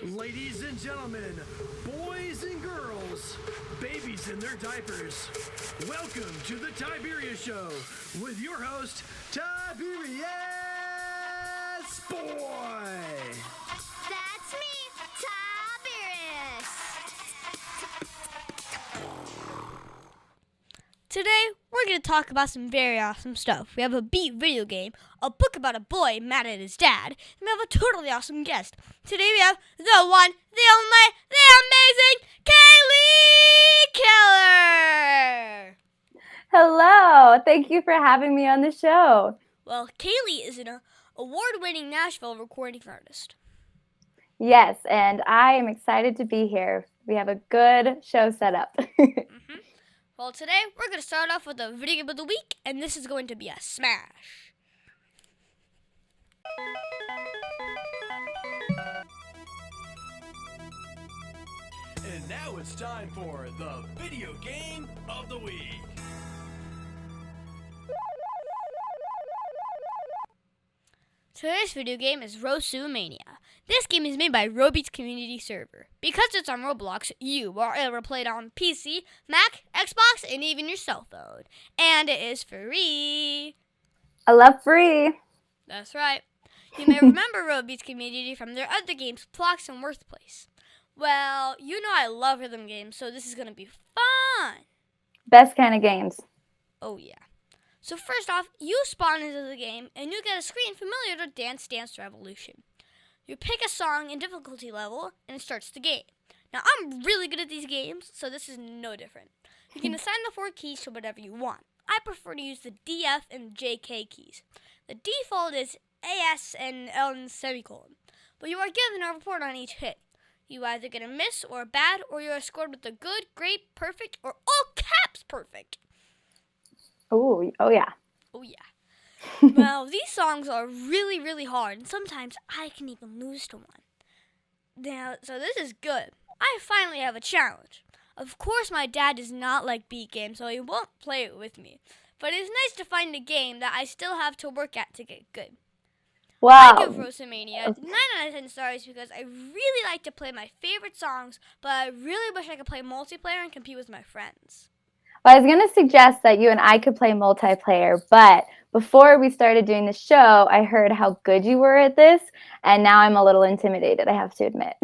Ladies and gentlemen, boys and girls, babies in their diapers, welcome to the Tiberius Show with your host, Tiberius Boy. That's me, Tiberius. Today, we're going to talk about some very awesome stuff. We have a beat video game, a book about a boy mad at his dad, and we have a totally awesome guest. Today we have the one, the only, the amazing Kaylee Keller! Hello! Thank you for having me on the show. Well, Kaylee is an award-winning Nashville recording artist. Yes, and I am excited to be here. We have a good show set up. Well, today we're going to start off with the video game of the week, and this is going to be a smash. And now it's time for the video game of the week. Today's video game is Mania. This game is made by Robeats Community Server. Because it's on Roblox, you are able to play it on PC, Mac, Xbox, and even your cell phone. And it is free. I love free. That's right. You may remember Robeats Community from their other games, Plox and Worthplace. Well, you know I love rhythm games, so this is going to be fun. Best kind of games. Oh, yeah. So first off, you spawn into the game, and you get a screen familiar to Dance Dance Revolution. You pick a song and difficulty level, and it starts the game. Now, I'm really good at these games, so this is no different. You can assign the 4 keys to whatever you want. I prefer to use the D, F, and J, K keys. The default is A, S, and L and semicolon, but you are given a report on each hit. You either get a miss or a bad, or you are scored with a good, great, perfect, or all caps perfect. Oh yeah. Oh, yeah. Well, these songs are really, really hard, and sometimes I can even lose to one. Now, so this is good. I finally have a challenge. Of course, my dad does not like beat games, so he won't play it with me. But it's nice to find a game that I still have to work at to get good. Wow. I give Mania 9 out of 10 stars because I really like to play my favorite songs, but I really wish I could play multiplayer and compete with my friends. Well, I was going to suggest that you and I could play multiplayer, but before we started doing the show, I heard how good you were at this, and now I'm a little intimidated, I have to admit.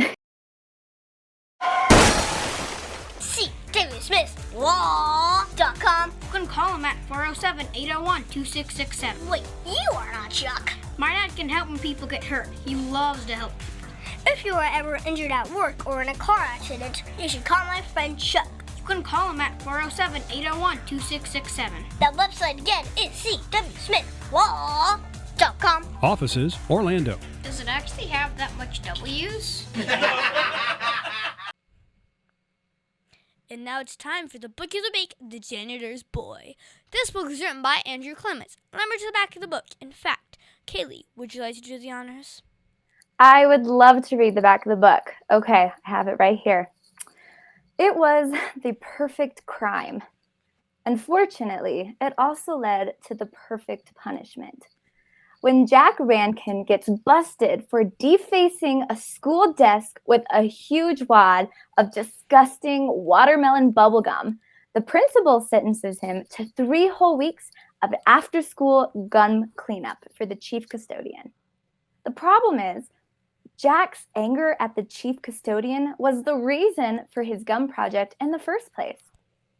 See, DavidSmithLaw.com. You can call him at 407-801-2667. Wait, you are not Chuck. My dad can help when people get hurt. He loves to help people. If you are ever injured at work or in a car accident, you should call my friend Chuck. You can call him at 407-801-2667. That website again is CWSmithLaw.com. Offices, Orlando. Does it actually have that much W's? And now it's time for the book of the week, The Janitor's Boy. This book is written by Andrew Clements. Remember to the back of the book. In fact, Kaylee, would you like to do the honors? I would love to read the back of the book. Okay, I have it right here. It was the perfect crime. Unfortunately, it also led to the perfect punishment. When Jack Rankin gets busted for defacing a school desk with a huge wad of disgusting watermelon bubblegum, the principal sentences him to 3 whole weeks of after-school gun cleanup for the chief custodian. The problem is, Jack's anger at the chief custodian was the reason for his gum project in the first place.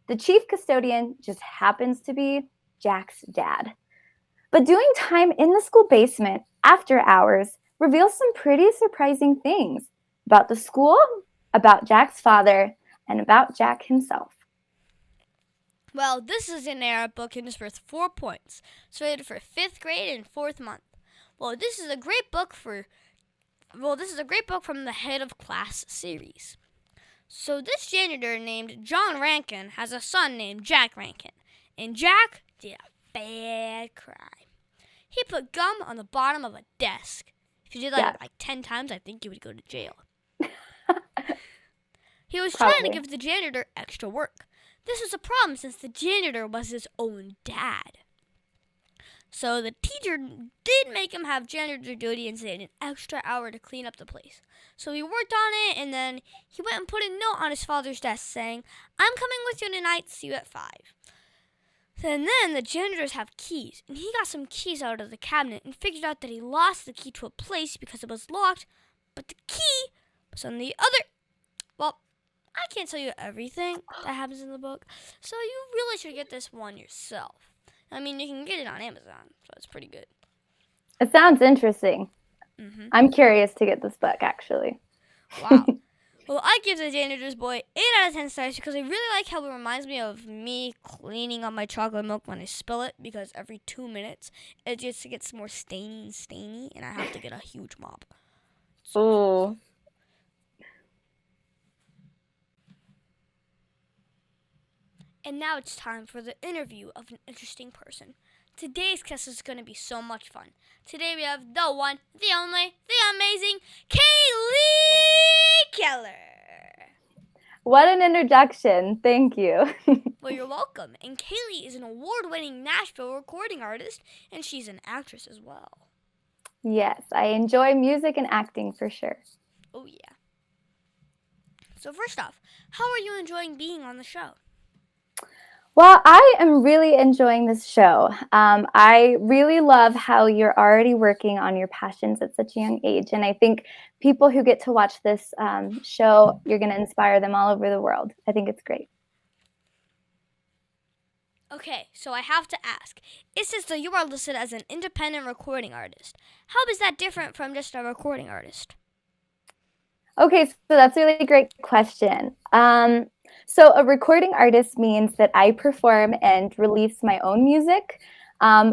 The chief custodian just happens to be Jack's dad. But doing time in the school basement after hours reveals some pretty surprising things about the school, about Jack's father, and about Jack himself. Well, this is an AR book and is worth 4 points. It's rated for 5th grade and 4th month. Well, this is a great book from the Head of Class series. So this janitor named John Rankin has a son named Jack Rankin. And Jack did a bad crime. He put gum on the bottom of a desk. If you did that like 10 times, I think you would go to jail. He was trying to give the janitor extra work. This was a problem since the janitor was his own dad. So the teacher did make him have janitor duty and stayed an extra hour to clean up the place. So he worked on it, and then he went and put a note on his father's desk saying, "I'm coming with you tonight, see you at 5. And then the janitors have keys, and he got some keys out of the cabinet and figured out that he lost the key to a place because it was locked, but the key was on the other. Well, I can't tell you everything that happens in the book, so you really should get this one yourself. I mean, you can get it on Amazon, so it's pretty good. It sounds interesting. Mm-hmm. I'm curious to get this book, actually. Wow. Well, I give The Janitor's Boy 8 out of 10 stars because I really like how it reminds me of me cleaning up my chocolate milk when I spill it, because every 2 minutes it just gets more stainy, and I have to get a huge mop. Ooh. And now it's time for the interview of an interesting person. Today's guest is going to be so much fun. Today we have the one, the only, the amazing Kaylee Keller. What an introduction. Thank you. Well, you're welcome. And Kaylee is an award-winning Nashville recording artist, and she's an actress as well. Yes, I enjoy music and acting for sure. Oh, yeah. So first off, how are you enjoying being on the show? Well, I am really enjoying this show. I really love how you're already working on your passions at such a young age. And I think people who get to watch this show, you're going to inspire them all over the world. I think it's great. Okay, so I have to ask. It says that you are listed as an independent recording artist. How is that different from just a recording artist? Okay, so that's a really great question. So a recording artist means that I perform and release my own music.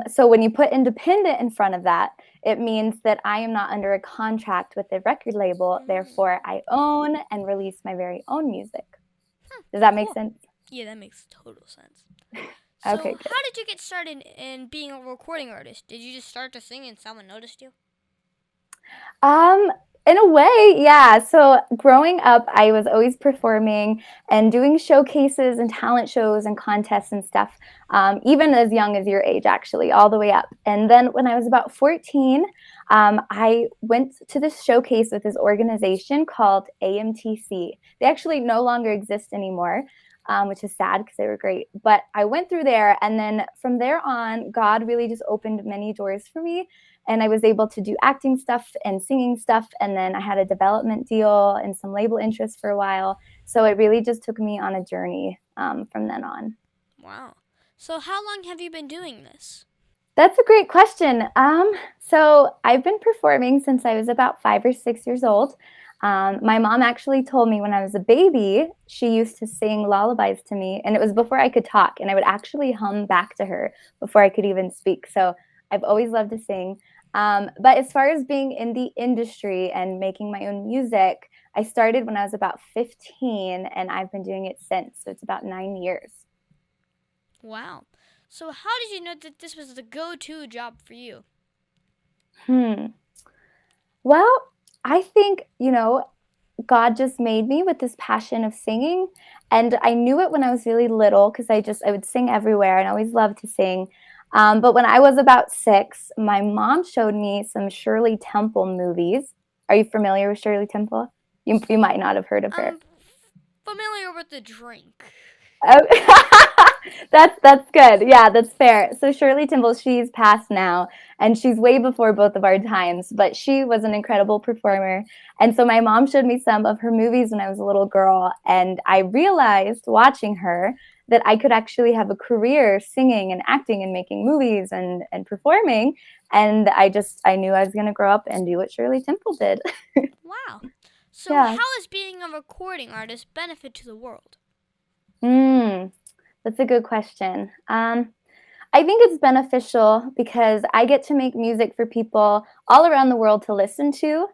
So when you put independent in front of that, it means that I am not under a contract with a record label. Therefore, I own and release my very own music. Does that make sense? Yeah, that makes total sense. So Okay, good. how did you get started in being a recording artist? Did you just start to sing and someone noticed you? In a way, yeah. So growing up, I was always performing and doing showcases and talent shows and contests and stuff, even as young as your age, actually, all the way up. And then when I was about 14, I went to this showcase with this organization called AMTC. They actually no longer exist anymore, which is sad because they were great. But I went through there, and then from there on, God really just opened many doors for me. And I was able to do acting stuff and singing stuff. And then I had a development deal and some label interest for a while. So it really just took me on a journey from then on. Wow. So how long have you been doing this? That's a great question. So I've been performing since I was about 5 or 6 years old. My mom actually told me when I was a baby, she used to sing lullabies to me. And it was before I could talk. And I would actually hum back to her before I could even speak. So I've always loved to sing. But as far as being in the industry and making my own music, I started when I was about 15, and I've been doing it since. So it's about 9 years. Wow. So how did you know that this was the go-to job for you? Well, I think, God just made me with this passion of singing. And I knew it when I was really little because I would sing everywhere and I always loved to sing. But when I was about 6, my mom showed me some Shirley Temple movies. Are you familiar with Shirley Temple? You might not have heard of her. I'm familiar with the drink. That's good. Yeah, that's fair. So Shirley Temple, she's passed now, and she's way before both of our times, but she was an incredible performer. And so my mom showed me some of her movies when I was a little girl, and I realized watching her that I could actually have a career singing and acting and making movies and performing. And I knew I was going to grow up and do what Shirley Temple did. Wow. So Yeah. how is being a recording artist benefit to the world? That's a good question. I think it's beneficial because I get to make music for people all around the world to listen to.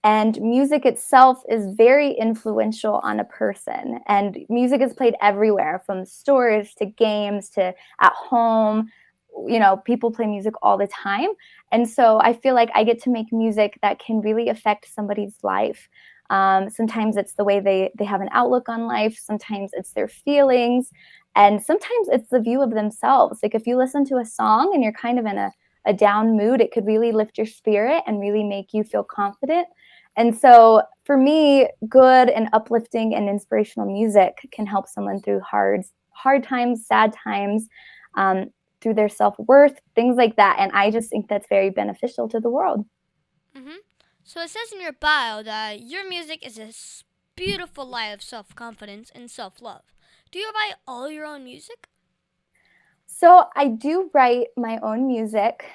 And music itself is very influential on a person. And music is played everywhere, from stores to games to at home. People play music all the time. And so I feel like I get to make music that can really affect somebody's life. Sometimes it's the way they have an outlook on life. Sometimes it's their feelings. And sometimes it's the view of themselves. Like if you listen to a song and you're kind of in a a down mood, it could really lift your spirit and really make you feel confident. And so for me, good and uplifting and inspirational music can help someone through hard times, sad times, through their self-worth, things like that. And I just think that's very beneficial to the world. Mm-hmm. So it says in your bio that your music is a beautiful light of self-confidence and self-love. Do you write all your own music? So I do write my own music.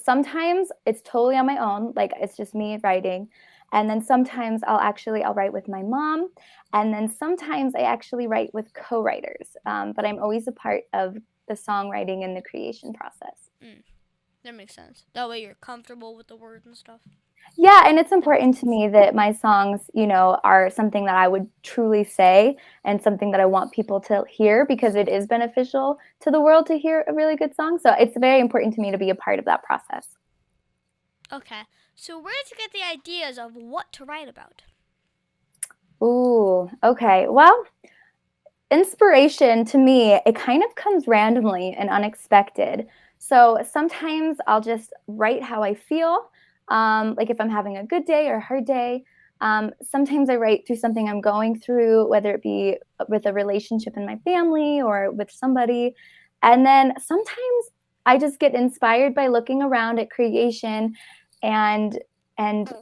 Sometimes it's totally on my own, like it's just me writing. And then sometimes I'll write with my mom. And then sometimes I actually write with co-writers. But I'm always a part of the songwriting and the creation process. That makes sense. That way you're comfortable with the words and stuff. Yeah, and it's important to me that my songs, are something that I would truly say and something that I want people to hear, because it is beneficial to the world to hear a really good song. So it's very important to me to be a part of that process. Okay. So where did you get the ideas of what to write about? Ooh, okay. Well, inspiration to me, it kind of comes randomly and unexpected. So sometimes I'll just write how I feel. Like if I'm having a good day or a hard day. Sometimes I write through something I'm going through, whether it be with a relationship in my family or with somebody. And then sometimes I just get inspired by looking around at creation and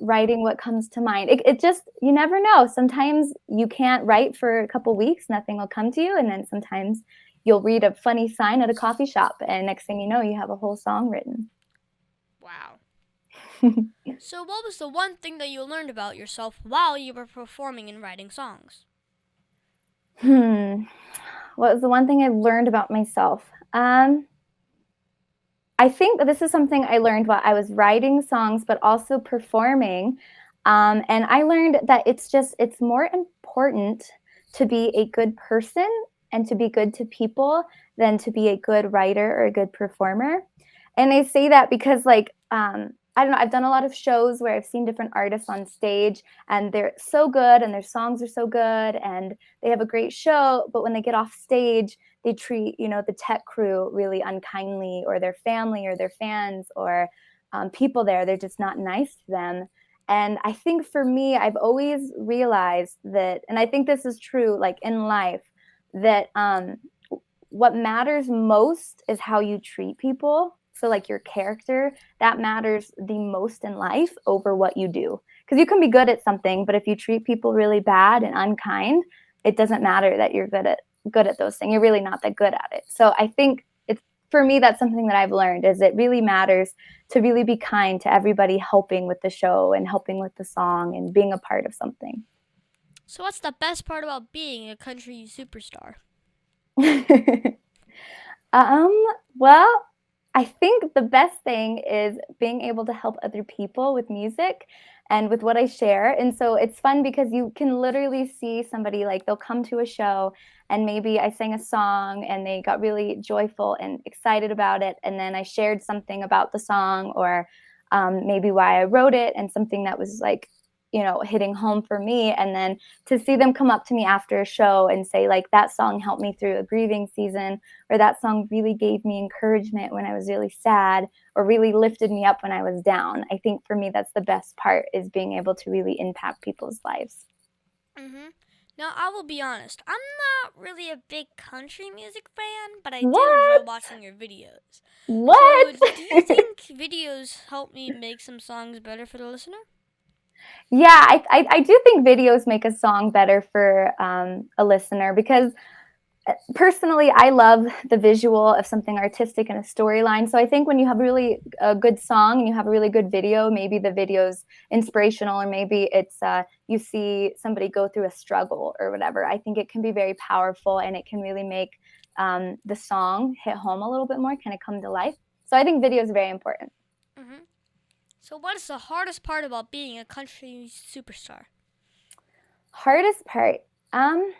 writing what comes to mind. It just, you never know. Sometimes you can't write for a couple weeks, nothing will come to you. And then sometimes you'll read a funny sign at a coffee shop, and next thing you know, you have a whole song written. Wow. So what was the one thing that you learned about yourself while you were performing and writing songs? What was the one thing I learned about myself? I think this is something I learned while I was writing songs, but also performing. And I learned that it's more important to be a good person and to be good to people than to be a good writer or a good performer. And I say that because I don't know, I've done a lot of shows where I've seen different artists on stage, and they're so good and their songs are so good and they have a great show, but when they get off stage, they treat, the tech crew really unkindly, or their family or their fans or people there. They're just not nice to them. And I think for me, I've always realized that, and I think this is true like in life, that what matters most is how you treat people. So like your character, that matters the most in life over what you do. Because you can be good at something, but if you treat people really bad and unkind, it doesn't matter that you're good at those things. You're really not that good at it. So I think for me, that's something that I've learned, is it really matters to really be kind to everybody helping with the show and helping with the song and being a part of something. So what's the best part about being a country superstar? Well, I think the best thing is being able to help other people with music and with what I share. And so it's fun because you can literally see somebody, like they'll come to a show and maybe I sang a song and they got really joyful and excited about it. And then I shared something about the song, or maybe why I wrote it, and something that was like, hitting home for me. And then to see them come up to me after a show and say like, that song helped me through a grieving season, or that song really gave me encouragement when I was really sad, or really lifted me up when I was down. I think for me, that's the best part, is being able to really impact people's lives. Mm-hmm. Now, I will be honest, I'm not really a big country music fan, but I do enjoy watching your videos. What? So, do you think videos help me make some songs better for the listener? Yeah, I do think videos make a song better for a listener, because personally, I love the visual of something artistic and a storyline. So I think when you have really a good song and you have a really good video, maybe the video's inspirational, or maybe it's you see somebody go through a struggle or whatever. I think it can be very powerful, and it can really make the song hit home a little bit more, kind of come to life. So I think video is very important. Mm-hmm. So what is the hardest part about being a country superstar? Hardest part? I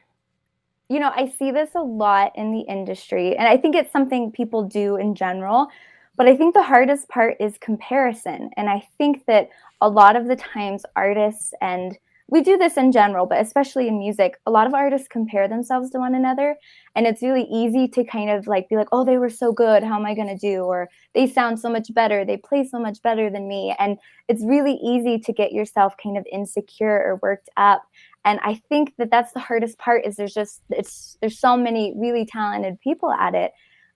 see this a lot in the industry, and I think it's something people do in general, but I think the hardest part is comparison. And I think that a lot of the times artists and we do this in general, but especially in music, a lot of artists compare themselves to one another. And it's really easy to kind of like be like, oh, they were so good. How am I going to do? Or they sound so much better. They play so much better than me. And it's really easy to get yourself kind of insecure or worked up. And I think that that's the hardest part is there's so many really talented people at it.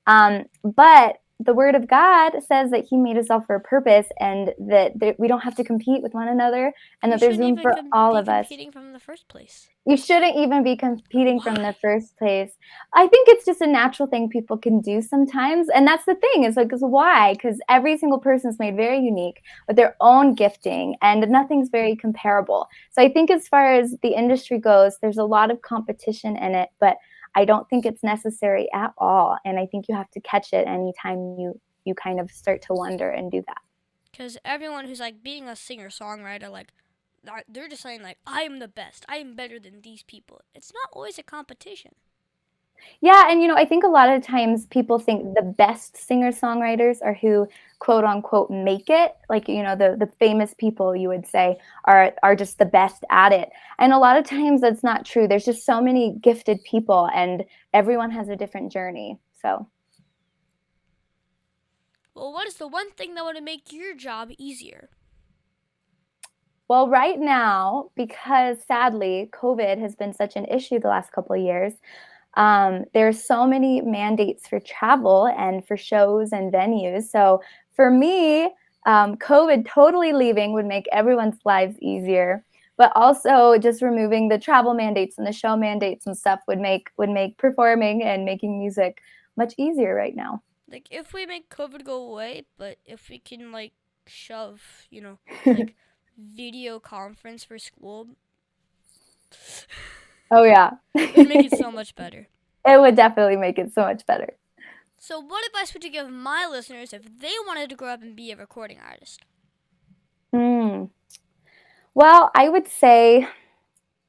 But the word of God says that he made us all for a purpose and that we don't have to compete with one another and that there's room for all of us. Competing from the first place. You shouldn't even be competing from the first place. I think it's just a natural thing people can do sometimes. And that's the thing is like, why? Because every single person is made very unique with their own gifting and nothing's very comparable. So I think as far as the industry goes, there's a lot of competition in it, but I don't think it's necessary at all. And I think you have to catch it anytime you kind of start to wonder and do that. Because everyone who's like being a singer-songwriter, like, they're just saying like, I am the best. I am better than these people. It's not always a competition. Yeah, and I think a lot of times people think the best singer-songwriters are who quote unquote make it. Like, the famous people you would say are just the best at it. And a lot of times that's not true. There's just so many gifted people and everyone has a different journey. So well, what is the one thing that would make your job easier? Well, right now, because sadly COVID has been such an issue the last couple of years, there's so many mandates for travel and for shows and venues. So for me, COVID totally leaving would make everyone's lives easier, but also just removing the travel mandates and the show mandates and stuff would make performing and making music much easier right now. Like if we make COVID go away, but if we can like shove, like video conference for school. Oh, yeah. It would make it so much better. It would definitely make it so much better. So what advice would you give my listeners if they wanted to grow up and be a recording artist? Well, I would say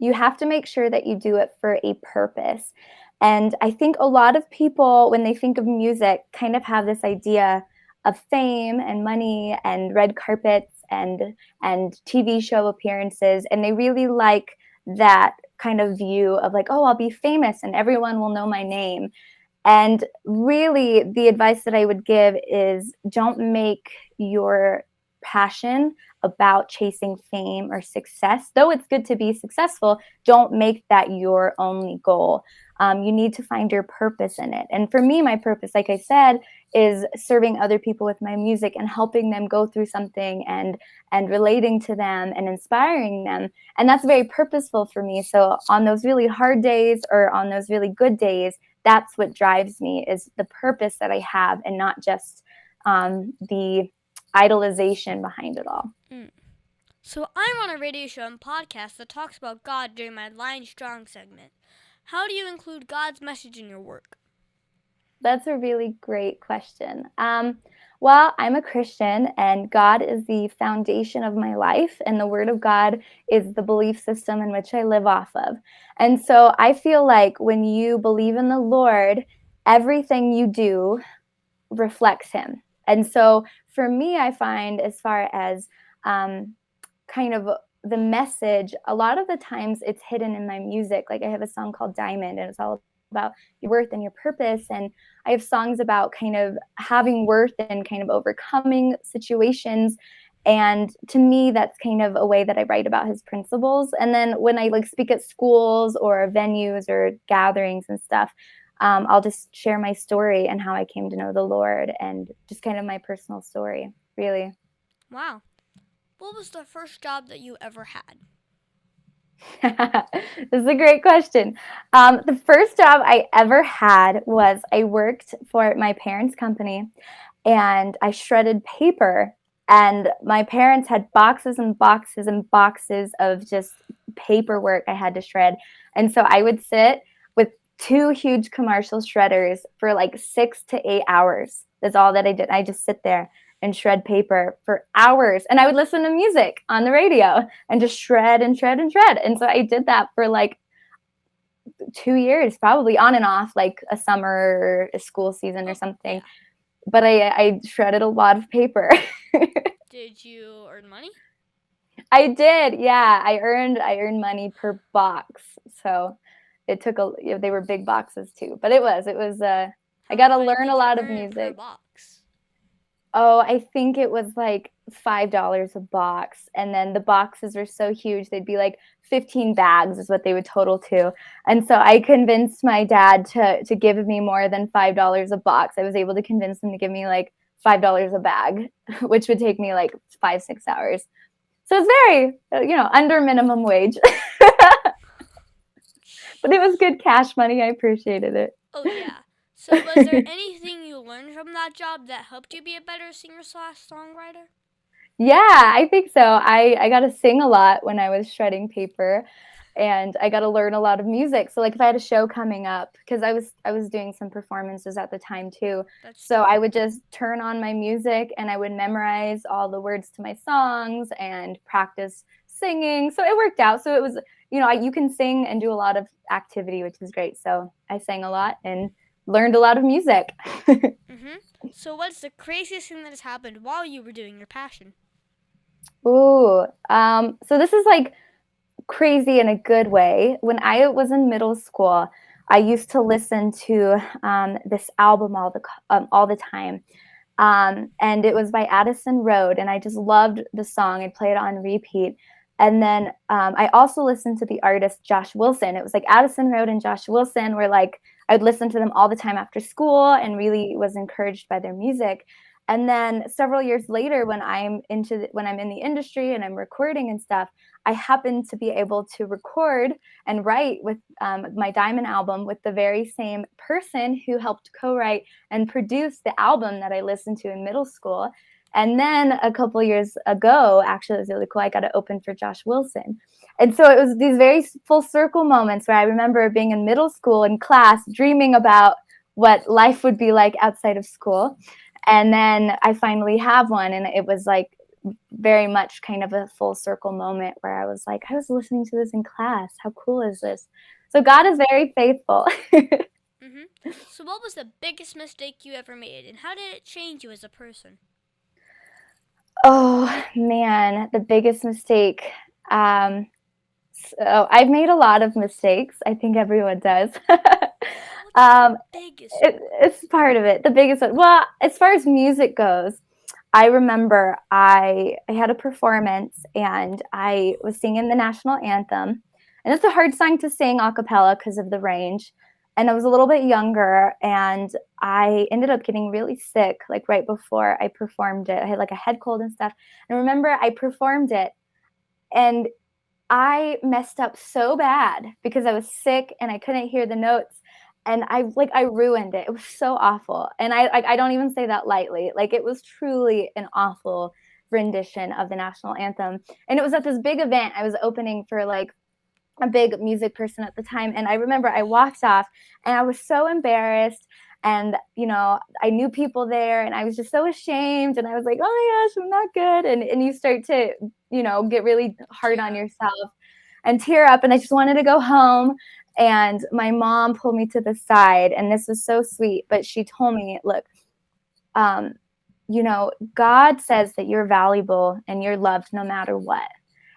you have to make sure that you do it for a purpose. And I think a lot of people, when they think of music, kind of have this idea of fame and money and red carpets and TV show appearances. And they really like that kind of view of like, oh, I'll be famous and everyone will know my name. And really the advice that I would give is don't make your passion about chasing fame or success. Though it's good to be successful, don't make that your only goal. You need to find your purpose in it. And for me, my purpose, like I said, is serving other people with my music and helping them go through something and relating to them and inspiring them. And that's very purposeful for me. So on those really hard days or on those really good days, that's what drives me is the purpose that I have and not just the idolization behind it all. So I'm on a radio show and podcast that talks about God during my Lion Strong segment. How do you include God's message in your work? That's a really great question. Well, I'm a Christian and God is the foundation of my life and the Word of God is the belief system in which I live off of. And so I feel like when you believe in the Lord, everything you do reflects Him. And so for me, I find as far as kind of the message, a lot of the times it's hidden in my music. Like I have a song called Diamond and it's all about your worth and your purpose. And I have songs about kind of having worth and kind of overcoming situations. And to me, that's kind of a way that I write about His principles. And then when I like speak at schools or venues or gatherings and stuff, I'll just share my story and how I came to know the Lord and just kind of my personal story, really. Wow. What was the first job that you ever had? This is a great question. The first job I ever had was I worked for my parents' company and I shredded paper. And my parents had boxes and boxes and boxes of just paperwork I had to shred. And so I would sit with 2 huge commercial shredders for like 6 to 8 hours. That's all that I did. I just sit there and shred paper for hours. And I would listen to music on the radio and just shred and shred and shred. And so I did that for like 2 years, probably on and off, like a summer or a school season or something. But I shredded a lot of paper. Did you earn money? I did. Yeah, I earned money per box. So it took they were big boxes too. But it was I got to How much learn a did you lot of earn per music. box? Oh, I think it was like $5 a box. And then the boxes were so huge, they'd be like 15 bags is what they would total to. And so I convinced my dad to give me more than $5 a box. I was able to convince him to give me like $5 a bag, which would take me like 5-6 hours. So it's very, under minimum wage. But it was good cash money. I appreciated it. Oh, yeah. So was there anything you learned from that job that helped you be a better singer/songwriter? Yeah, I think so. I got to sing a lot when I was shredding paper, and I got to learn a lot of music. So like if I had a show coming up, because I was doing some performances at the time too. So I would just turn on my music and I would memorize all the words to my songs and practice singing. So it worked out. So it was, you can sing and do a lot of activity, which is great. So I sang a lot and learned a lot of music. So what's the craziest thing that has happened while you were doing your passion? Ooh, so this is like crazy in a good way. When I was in middle school, I used to listen to this album all the time, and it was by Addison Road, and I just loved the song. I'd play it on repeat. And then I also listened to the artist Josh Wilson. It was like Addison Road and Josh Wilson were like, I'd listen to them all the time after school and really was encouraged by their music. And then several years later, when I'm in the industry and I'm recording and stuff, I happened to be able to record and write with my Diamond album with the very same person who helped co-write and produce the album that I listened to in middle school. And then a couple years ago, actually, it was really cool. I got to open for Josh Wilson. And so it was these very full circle moments where I remember being in middle school in class, dreaming about what life would be like outside of school. And then I finally have one. And it was like very much kind of a full circle moment where I was like, I was listening to this in class. How cool is this? So God is very faithful. So what was the biggest mistake you ever made, and how did it change you as a person? Oh, man, the biggest mistake. So I've made a lot of mistakes. I think everyone does. Biggest. It's part of it. The biggest one. Well, as far as music goes, I remember I had a performance and I was singing the national anthem. And it's a hard song to sing a cappella because of the range. And I was a little bit younger and I ended up getting really sick like right before I performed it. I had like a head cold and stuff. And I remember I performed it and I messed up so bad because I was sick and I couldn't hear the notes. And I ruined it. It was so awful. And I don't even say that lightly. Like it was truly an awful rendition of the national anthem. And it was at this big event. I was opening for like a big music person at the time. And I remember I walked off and I was so embarrassed. And, I knew people there and I was just so ashamed. And I was like, oh my gosh, I'm not good. And you start to, get really hard on yourself and tear up. And I just wanted to go home. And my mom pulled me to the side, and this was so sweet, but she told me, look, God says that you're valuable and you're loved no matter what.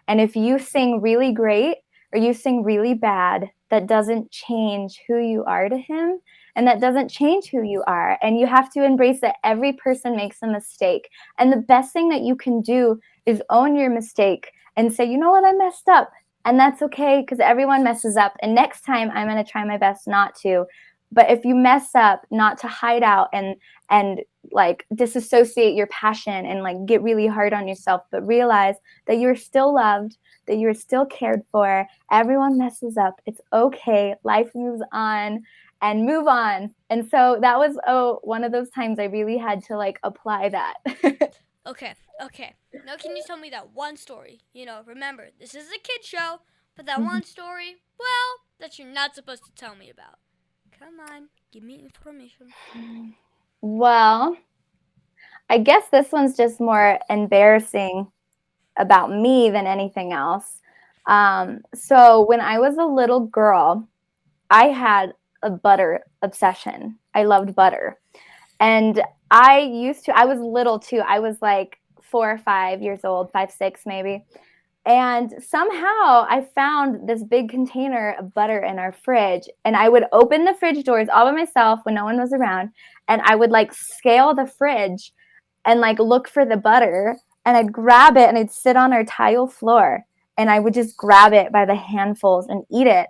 And if you sing really great or you sing really bad, that doesn't change who you are to him. And that doesn't change who you are. And you have to embrace that every person makes a mistake. And the best thing that you can do is own your mistake and say, you know what, I messed up. And that's okay because everyone messes up. And next time I'm going to try my best not to. But if you mess up, not to hide out and like disassociate your passion and like get really hard on yourself, but realize that you're still loved, that you're still cared for. Everyone messes up. It's okay. Life moves on and move on. And so that was one of those times I really had to like apply that. Okay. Now can you tell me that one story? Remember, this is a kid show, but that one story, well, that you're not supposed to tell me about. Come on, give me information. Well, I guess this one's just more embarrassing about me than anything else. So when I was a little girl, I had a butter obsession. I loved butter. And I was little too. I was like 4 or 5 years old, 5, 6 maybe. And somehow I found this big container of butter in our fridge, and I would open the fridge doors all by myself when no one was around, and I would like scale the fridge and like look for the butter, and I'd grab it and I'd sit on our tile floor and I would just grab it by the handfuls and eat it.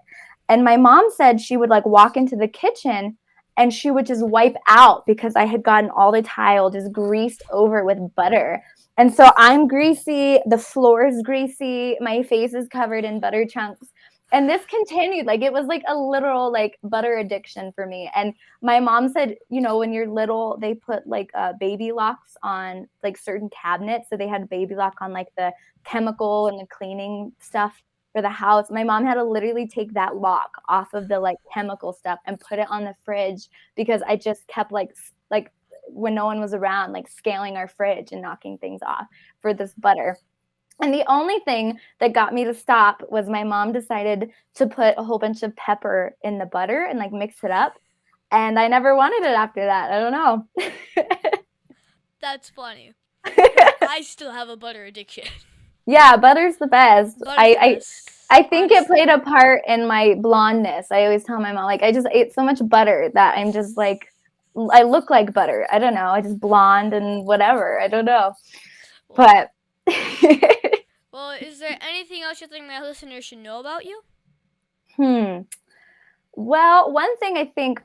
And my mom said she would like walk into the kitchen and she would just wipe out because I had gotten all the tile just greased over with butter. And so I'm greasy, the floor is greasy, my face is covered in butter chunks. And this continued, like it was like a literal like butter addiction for me. And my mom said, when you're little, they put like baby locks on like certain cabinets. So they had a baby lock on like the chemical and the cleaning stuff for the house. My mom had to literally take that lock off of the like chemical stuff and put it on the fridge because I just kept like when no one was around, like scaling our fridge and knocking things off for this butter. And the only thing that got me to stop was my mom decided to put a whole bunch of pepper in the butter and like mix it up. And I never wanted it after that. I don't know. That's funny. I still have a butter addiction. Yeah, butter's the best. I think Honestly. it played a part in my blondness. I always tell my mom, like, I just ate so much butter that I'm just like, I look like butter. I don't know. I just blonde and whatever. I don't know. But well, is there anything else you think my listeners should know about you? Well, one thing I think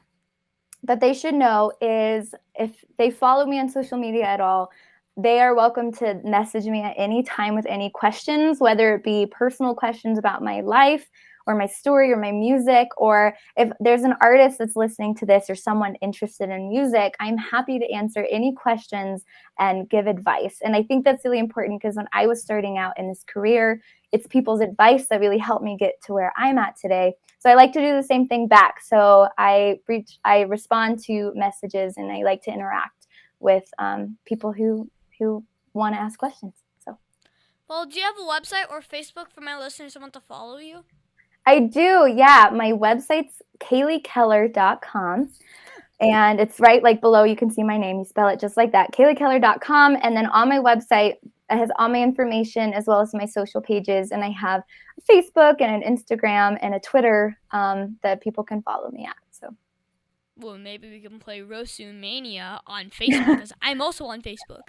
that they should know is if they follow me on social media at all, they are welcome to message me at any time with any questions, whether it be personal questions about my life or my story or my music, or if there's an artist that's listening to this or someone interested in music, I'm happy to answer any questions and give advice. And I think that's really important because when I was starting out in this career, it's people's advice that really helped me get to where I'm at today. So I like to do the same thing back. So I respond to messages and I like to interact with people who want to ask questions. So, well, do you have a website or Facebook for my listeners who want to follow you? I do, yeah. My website's KayleeKeller.com. And it's right like below, you can see my name. You spell it just like that, KayleeKeller.com. And then on my website, it has all my information as well as my social pages. And I have a Facebook and an Instagram and a Twitter that people can follow me at. So, well, maybe we can play Rosu Mania on Facebook because I'm also on Facebook.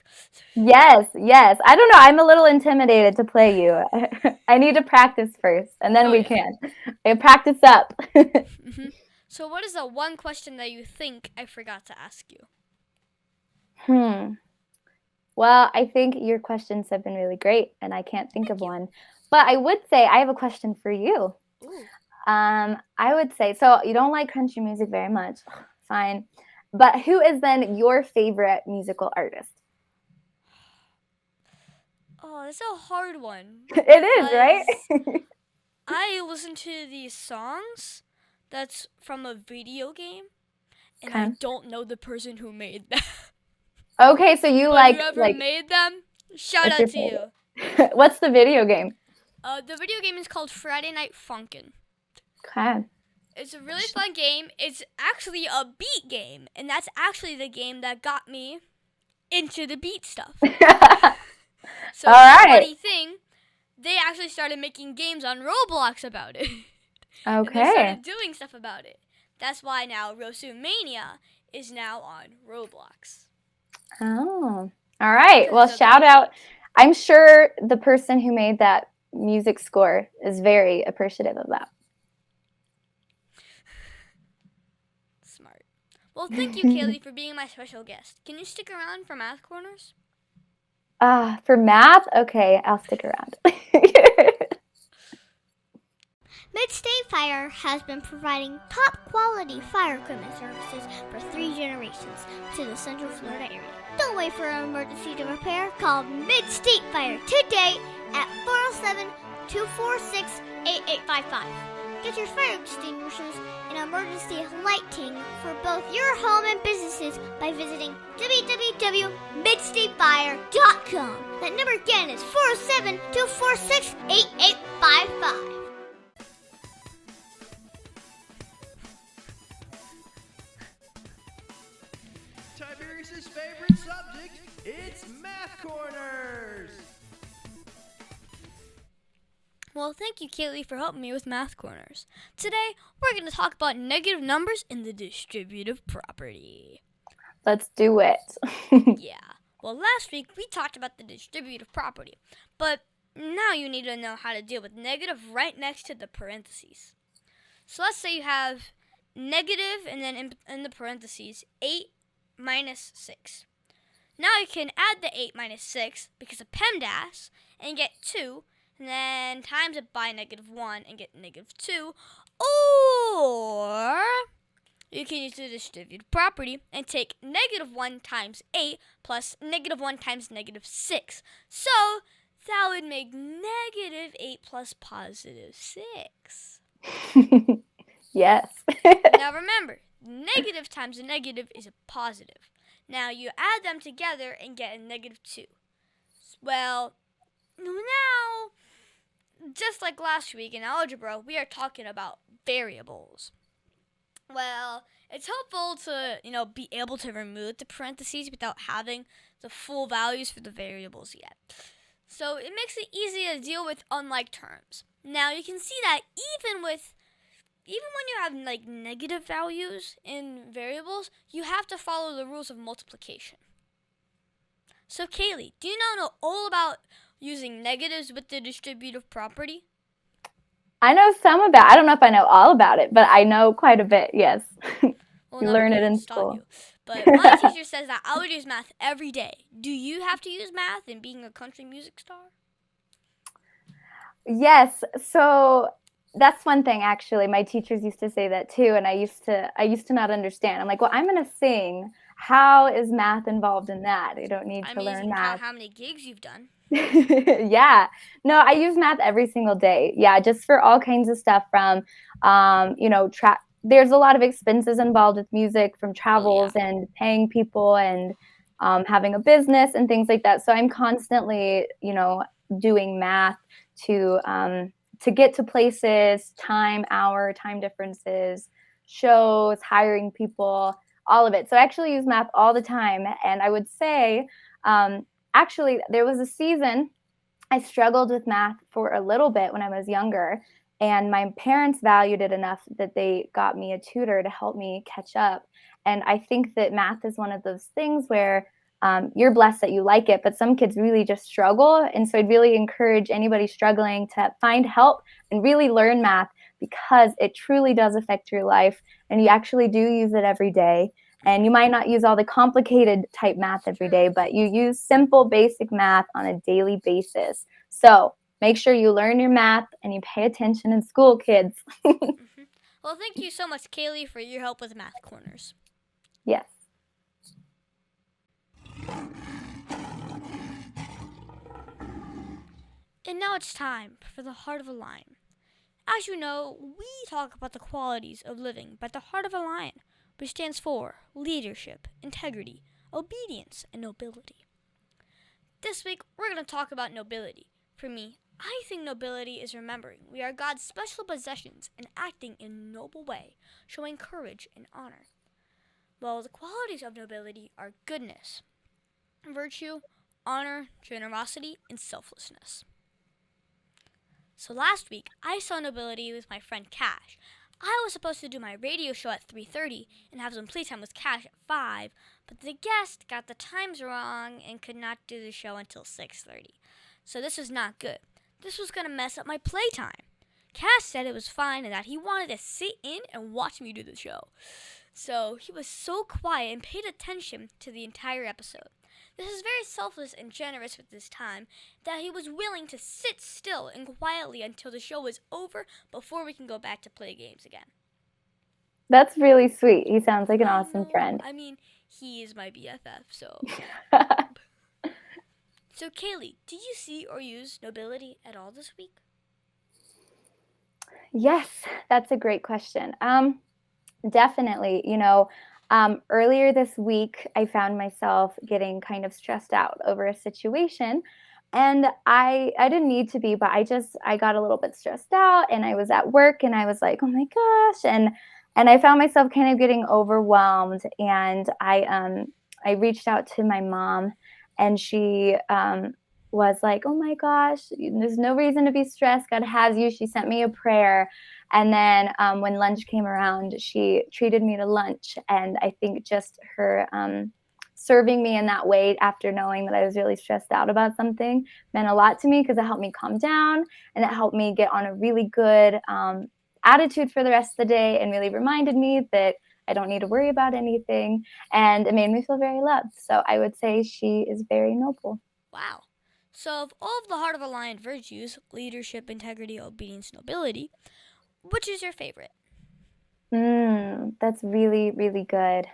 Yes. I don't know. I'm a little intimidated to play you. I need to practice first, and then we can. I practice up. Mm-hmm. So what is the one question that you think I forgot to ask you? Well, I think your questions have been really great, and I can't think of one. But I would say I have a question for you. Ooh. I would say, so you don't like country music very much. Fine. But who is then your favorite musical artist? Oh, that's a hard one. It is, right? I listen to these songs that's from a video game, and Okay. I don't know the person who made them. Okay, so you But whoever made them, shout out to you. What's the video game? The video game is called Friday Night Funkin'. Okay. It's a really fun game. It's actually a beat game, and that's actually the game that got me into the beat stuff. So all right. funny thing, they actually started making games on Roblox about it. Okay. And they started doing stuff about it. That's why now Rosu Mania is now on Roblox. Oh. All right. Well, shout out. I'm sure the person who made that music score is very appreciative of that. Smart. Well, thank you, Kaylee, for being my special guest. Can you stick around for Math Corners? For math? Okay, I'll stick around. Mid-State Fire has been providing top-quality fire equipment services for 3 generations to the Central Florida area. Don't wait for an emergency to repair. Call Mid-State Fire today at 407-246-8855. Get your fire extinguishers and emergency lighting for both your home and businesses by visiting www.midstatefire.com. That number again is 407-246-8855. Tiberius' favorite subject, it's Math Corners. Well, thank you, Kaylee, for helping me with Math Corners. Today, we're going to talk about negative numbers in the distributive property. Let's do it. Yeah. Well, last week, we talked about the distributive property, but now you need to know how to deal with negative right next to the parentheses. So let's say you have negative and then in the parentheses 8 minus 6. Now you can add the 8 minus 6 because of PEMDAS and get 2, and then times it by -1 and get -2. Or you can use the distributive property and take -1 times 8 plus -1 times -6. So that would make -8 plus +6. Yes. Now remember, negative times a negative is a positive. Now you add them together and get a -2. Well, now, just like last week in algebra, we are talking about variables. Well, it's helpful to, be able to remove the parentheses without having the full values for the variables yet. So it makes it easy to deal with unlike terms. Now you can see that even when you have negative values in variables, you have to follow the rules of multiplication. So Kaylee, do you now know all about using negatives with the distributive property? I know some about. I don't know if I know all about it, but I know quite a bit. Yes. Well, you learn it in nobody's taught school. you. But my teacher says that I would use math every day. Do you have to use math in being a country music star? Yes. So that's one thing, actually. My teachers used to say that too, and I used to not understand. I'm like, well, I'm going to sing. How is math involved in that? I don't need to learn You can count math. how many gigs you've done. Yeah. No, I use math every single day. Yeah, just for all kinds of stuff from, there's a lot of expenses involved with music, from travels and paying people and having a business and things like that. So I'm constantly, doing math to get to places, time differences, shows, hiring people, all of it. So I actually use math all the time. And I would say, actually, there was a season I struggled with math for a little bit when I was younger. And my parents valued it enough that they got me a tutor to help me catch up. And I think that math is one of those things where you're blessed that you like it, but some kids really just struggle. And so I'd really encourage anybody struggling to find help and really learn math, because it truly does affect your life. And you actually do use it every day. And you might not use all the complicated type math every day, but you use simple, basic math on a daily basis. So make sure you learn your math and you pay attention in school, kids. Well, thank you so much, Kaylee, for your help with Math Corners. Yes. And now it's time for the heart of a lion. As you know, we talk about the qualities of living by the heart of a lion, which stands for leadership, integrity, obedience, and nobility. This week, we're going to talk about nobility. For me, I think nobility is remembering we are God's special possessions and acting in a noble way, showing courage and honor. Well, the qualities of nobility are goodness, virtue, honor, generosity, and selflessness. So last week, I saw nobility with my friend Cash. I was supposed to do my radio show at 3:30 and have some playtime with Cash at 5, but the guest got the times wrong and could not do the show until 6:30. So this was not good. This was going to mess up my playtime. Cash said it was fine and that he wanted to sit in and watch me do the show. So he was so quiet and paid attention to the entire episode. This is very selfless and generous with his time, that he was willing to sit still and quietly until the show was over before we can go back to play games again. That's really sweet. He sounds like an awesome friend. I mean, he is my BFF, so. So, Kaylee, did you see or use nobility at all this week? Yes, that's a great question. Definitely. Earlier this week, I found myself getting kind of stressed out over a situation, and I didn't need to be, but I got a little bit stressed out, and I was at work, and I was like, oh my gosh, and I found myself kind of getting overwhelmed, and I reached out to my mom, and she was like, oh my gosh, there's no reason to be stressed. God has you. She sent me a prayer. And then when lunch came around, she treated me to lunch. And I think just her serving me in that way after knowing that I was really stressed out about something meant a lot to me, because it helped me calm down and it helped me get on a really good attitude for the rest of the day, and really reminded me that I don't need to worry about anything. And it made me feel very loved. So I would say she is very noble. Wow. So of all of the Heart of a Lion virtues, leadership, integrity, obedience, nobility, which is your favorite? That's really, really good.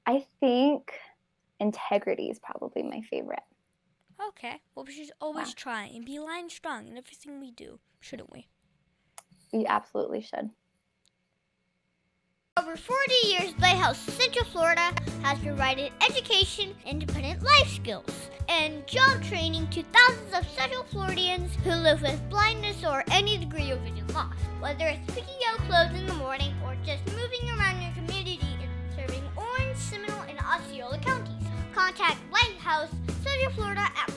I think integrity is probably my favorite. Okay. Well, we should always try and be lion strong in everything we do, shouldn't we? You absolutely should. Over 40 years, Lighthouse Central Florida has provided education, independent life skills, and job training to thousands of Central Floridians who live with blindness or any degree of vision loss. Whether it's picking out clothes in the morning or just moving around your community and serving Orange, Seminole, and Osceola counties, contact Lighthouse Central Florida at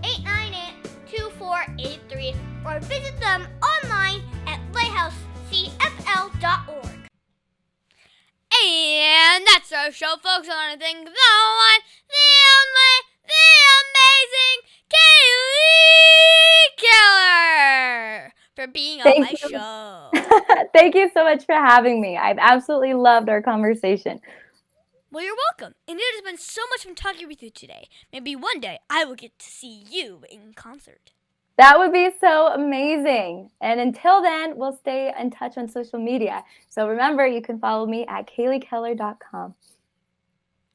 407-898-2483 or visit them online at lighthousecfl.org. And that's our show, folks. I want to thank the one, the only, the amazing Kaylee Keller for being on my show. Thank you so much for having me. I've absolutely loved our conversation. Well, you're welcome. And it has been so much fun talking with you today. Maybe one day I will get to see you in concert. That would be so amazing. And until then, we'll stay in touch on social media. So remember, you can follow me at KayleeKeller.com.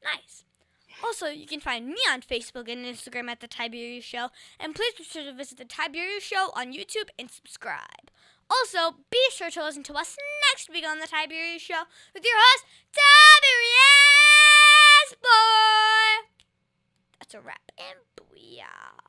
Nice. Also, you can find me on Facebook and Instagram at The Tiberius Show. And please be sure to visit The Tiberius Show on YouTube and subscribe. Also, be sure to listen to us next week on The Tiberius Show with your host, Tiberius Boy. That's a wrap. And booyah.